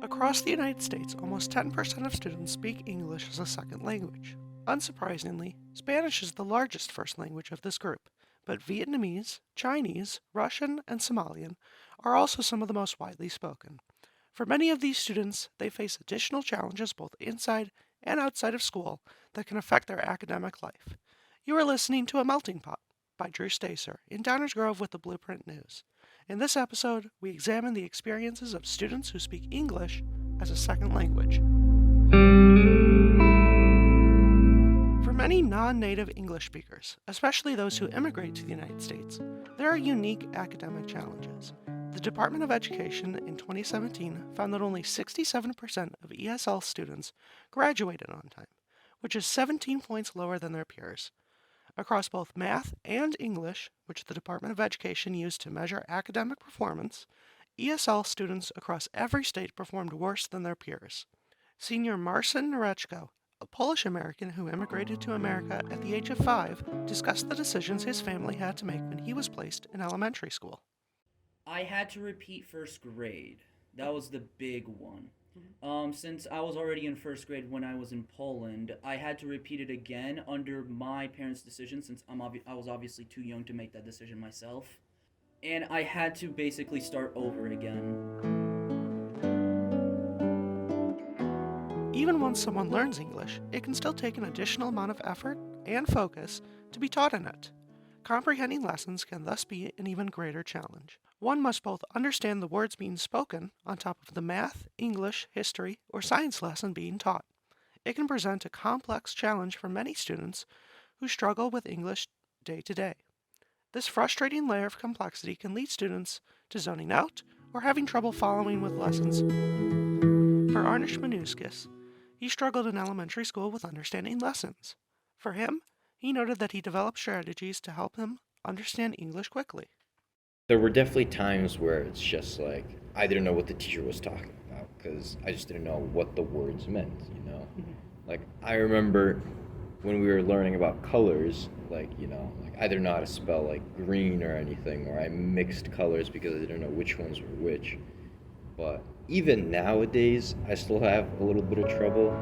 Across the United States, almost 10% of students speak English as a second language. Unsurprisingly, Spanish is the largest first language of this group, but Vietnamese, Chinese, Russian, and Somalian are also some of the most widely spoken. For many of these students, they face additional challenges both inside and outside of school that can affect their academic life. You are listening to A Melting Pot by Drew Stacer in Downers Grove with the Blueprint News. In this episode, we examine the experiences of students who speak English as a second language. For many non-native English speakers, especially those who immigrate to the United States, there are unique academic challenges. The Department of Education in 2017 found that only 67% of ESL students graduated on time, which is 17 points lower than their peers. Across both math and English, which the Department of Education used to measure academic performance, ESL students across every state performed worse than their peers. Senior Marcin Narechko, a Polish American who immigrated to America at the age of 5, discussed the decisions his family had to make when he was placed in elementary school. I had to repeat first grade. That was the big one. Since I was already in first grade when I was in Poland, I had to repeat it again under my parents' decision since I was obviously too young to make that decision myself. And I had to basically start over again. Even once someone learns English, it can still take an additional amount of effort and focus to be taught in it. Comprehending lessons can thus be an even greater challenge. One must both understand the words being spoken on top of the math, English, history, or science lesson being taught. It can present a complex challenge for many students who struggle with English day to day. This frustrating layer of complexity can lead students to zoning out or having trouble following with lessons. For Arnish Manuskis, he struggled in elementary school with understanding lessons. For him, he noted that he developed strategies to help him understand English quickly. There were definitely times where it's just like I didn't know what the teacher was talking about because I just didn't know what the words meant, you know? Like I remember when we were learning about colors, like I didn't know how to spell like green or anything, or I mixed colors because I didn't know which ones were which. But even nowadays, I still have a little bit of trouble.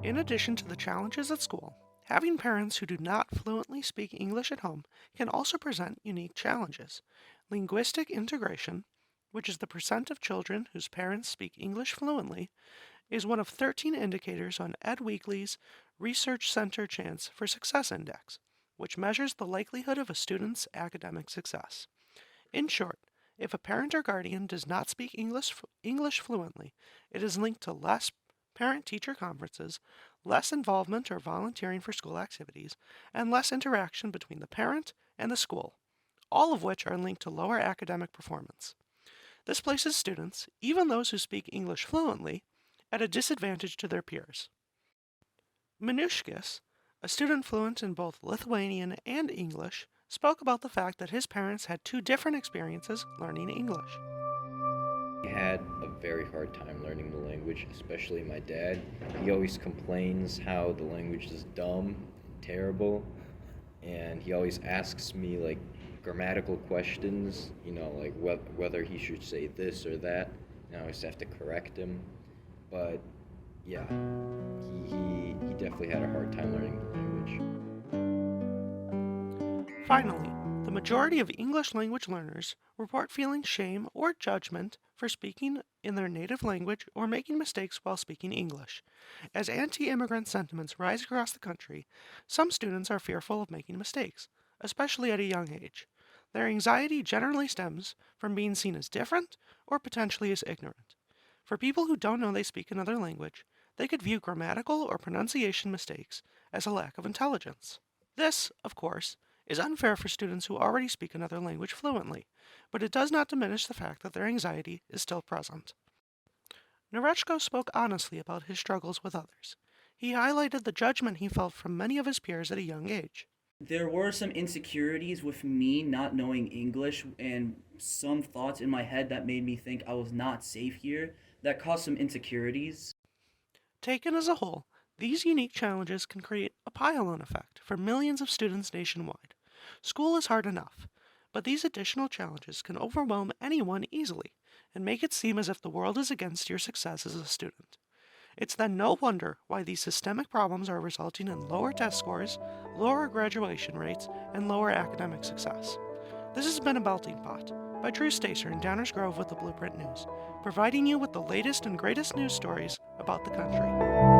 In addition to the challenges at school, having parents who do not fluently speak English at home can also present unique challenges. Linguistic integration, which is the percent of children whose parents speak English fluently, is one of 13 indicators on Ed Weekly's Research Center Chance for Success Index, which measures the likelihood of a student's academic success. In short, if a parent or guardian does not speak English fluently, it is linked to less parent-teacher conferences, less involvement or volunteering for school activities, and less interaction between the parent and the school, all of which are linked to lower academic performance. This places students, even those who speak English fluently, at a disadvantage to their peers. Minushkis, a student fluent in both Lithuanian and English, spoke about the fact that his parents had two different experiences learning English. I had a very hard time learning the language, especially my dad. He always complains how the language is dumb, terrible, and he always asks me like grammatical questions, like whether he should say this or that, and I always have to correct him. But yeah, he definitely had a hard time learning the language. Finally, the majority of English language learners report feeling shame or judgment for speaking in their native language or making mistakes while speaking English. As anti immigrant sentiments rise across the country, some students are fearful of making mistakes, especially at a young age. Their anxiety generally stems from being seen as different or potentially as ignorant. For people who don't know they speak another language, they could view grammatical or pronunciation mistakes as a lack of intelligence. This, of course, is unfair for students who already speak another language fluently, but it does not diminish the fact that their anxiety is still present. Narechko spoke honestly about his struggles with others. He highlighted the judgment he felt from many of his peers at a young age. There were some insecurities with me not knowing English and some thoughts in my head that made me think I was not safe here that caused some insecurities. Taken as a whole, These unique challenges can create a pile-on effect for millions of students nationwide. School is hard enough, but these additional challenges can overwhelm anyone easily and make it seem as if the world is against your success as a student. It's then no wonder why these systemic problems are resulting in lower test scores, lower graduation rates, and lower academic success. This has been A Melting Pot by Drew Stacer in Downers Grove with the Blueprint News, providing you with the latest and greatest news stories about the country.